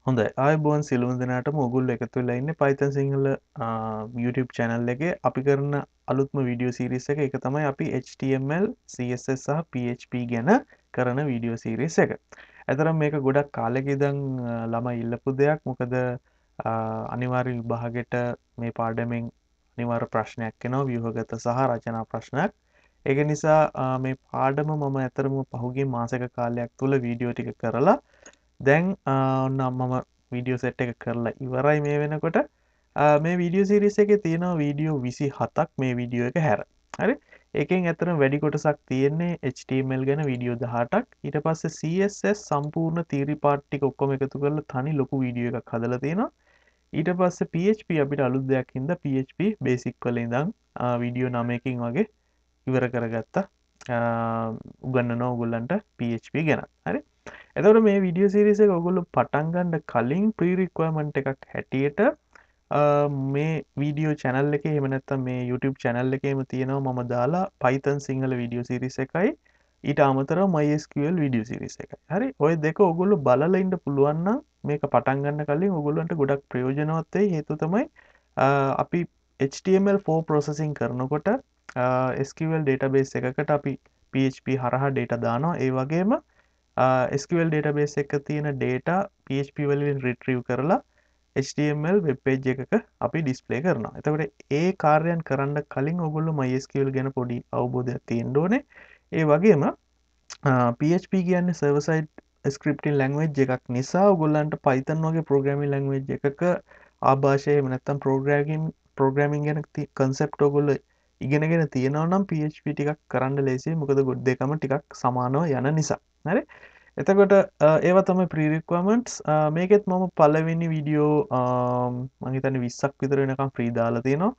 හොඳයි ආයුබෝවන් සියලුම දෙනාටම ඔයගොල්ලෝ එකතු වෙලා ඉන්නේ Python සිංහල YouTube channel එකේ අපි කරන අලුත්ම වීඩියෝ සීරීස් එක. ඒක තමයි අපි HTML, CSS සහ PHP ගැන කරන වීඩියෝ සීරීස් එක. ඇතරම් මේක ගොඩක් කාලෙක ඉඳන් ළමයි ඉල්ලපු දෙයක්. මොකද අනිවාර්ය විභාගෙට මේ පාඩමෙන් අනිවාර්ය ප්‍රශ්නයක් එනවා ව්‍යුහගත සහ රචනා ප්‍රශ්නයක්. ඒක නිසා මේ පාඩම මම ඇතරම පහුගිය මාසක කාලයක් තුල වීඩියෝ ටික කරලා දැන් ඔන්න මම වීඩියෝ සෙට් එක කරලා ඉවරයි මේ වෙනකොට. මේ වීඩියෝ සීරීස් එකේ තියෙනවා වීඩියෝ 27ක් මේ වීඩියෝ එක හැර. හරි? ඒකෙන් ඇත්තටම වැඩි කොටසක් තියෙන්නේ HTML ගැන වීඩියෝ 18ක්. ඊට පස්සේ CSS සම්පූර්ණ තියරි පාර්ට් ටික ඔක්කොම එකතු කරලා තනි ලොකු වීඩියෝ එකක් හදලා තියෙනවා. ඊට පස්සේ PHP අපිට අලුත් දෙයක් හින්දා PHP බේසික් වල ඉඳන් වීඩියෝ 9කින් වගේ ඉවර කරගත්තා. උගන්වනවා ඔයගොල්ලන්ට PHP ගැන. හරි? එතකොට මේ වීඩියෝ සීරීස් එක ඔයගොල්ලෝ පටන් ගන්න කලින් ප්‍රී රික්වයර්මන්ට් එකක් හැටියට මේ වීඩියෝ channel එකේ එහෙම නැත්නම් මේ YouTube channel එකේම තියෙනවා මම දාලා Python සිංහල වීඩියෝ සීරීස් එකයි ඊට අමතරව MySQL වීඩියෝ සීරීස් එකයි. හරි. ওই දෙක ඔයගොල්ලෝ බලලා ඉන්න පුළුවන් නම් මේක පටන් ගන්න කලින් ඔයගොල්ලන්ට ගොඩක් ප්‍රයෝජනවත් වෙයි. හේතුව තමයි අපි HTML4 processing කරනකොට SQL database එකකට අපි PHP හරහා data දානවා. ඒ වගේම SQL database එක තියෙන data PHP වලින් retrieve කරලා HTML web page එකක අපි display කරනවා. එතකොට ඒ කාර්යයන් කරන්න කලින් ඔයගොල්ලෝ MySQL ගැන පොඩි අවබෝධයක් තියෙන්න ඕනේ. ඒ වගේම PHP කියන්නේ server side scripting language එකක් නිසා ඔයගොල්ලන්ට Python වගේ programming language එකක ආభాෂය එහෙම නැත්නම් programming ගැන concept ඔයගොල්ලෝ ඉගෙනගෙන තියෙනවා නම් PHP ටිකක් කරන්න ලේසියි. මොකද දෙකම ටිකක් සමානව යන නිසා. හරි? එතකොට ඒවා තමයි ප්‍රී රික්වයර්මන්ට්ස්. මේකෙත් මම පළවෙනි වීඩියෝ මම හිතන්නේ 20ක් විතර වෙනකම් ෆ්‍රී දාලා තියෙනවා.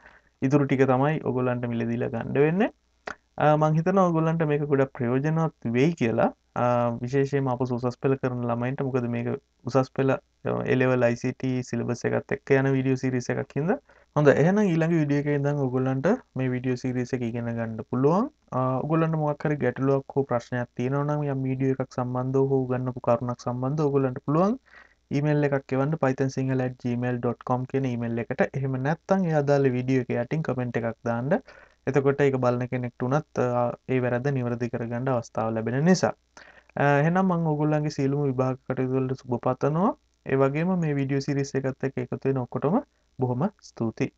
ඉතුරු ටික තමයි ඔයගොල්ලන්ට මිලදීලා ගන්න වෙන්නේ. මම හිතනවා ඔයගොල්ලන්ට මේක ගොඩක් ප්‍රයෝජනවත් වෙයි කියලා. විශේෂයෙන්ම අප උසස් පෙළ කරන ළමයින්ට. මොකද මේක උසස් පෙළ A level ICT සිලබස් එකත් එක්ක යන වීඩියෝ සීරීස් එකක් හින්දා. හොඳයි එහෙනම් ඊළඟ වීඩියෝ එකේ ඉඳන් ඔයගොල්ලන්ට මේ වීඩියෝ සීරීස් එක ඉගෙන ගන්න පුළුවන්. ඔයගොල්ලන්ට මොකක් හරි ගැටලුවක් හෝ ප්‍රශ්නයක් තියෙනවා නම් යම් වීඩියෝ එකක් සම්බන්ධව හෝ උගන්වපු කරුණක් සම්බන්ධව ඔයගොල්ලන්ට පුළුවන් ඊමේල් එකක් එවන්න pythonsinhala@gmail.com කියන ඊමේල් එකට. එහෙම නැත්නම් ඒ අදාළ වීඩියෝ එක යටින් කමෙන්ට් එකක් දාන්න. එතකොට ඒක බලන කෙනෙක්ට උනත් ඒ වැරද්ද නිවැරදි කරගන්න අවස්ථාව ලැබෙන නිසා. එහෙනම් මම ඔයගොල්ලන්ගේ සියලුම විභාග කටයුතු වලට සුබ පතනවා. ඒ වගේම මේ වීඩියෝ සීරීස් එකත් එක්ක එකතු වෙන ඔක්කොටම බොහොම ස්තුතියි.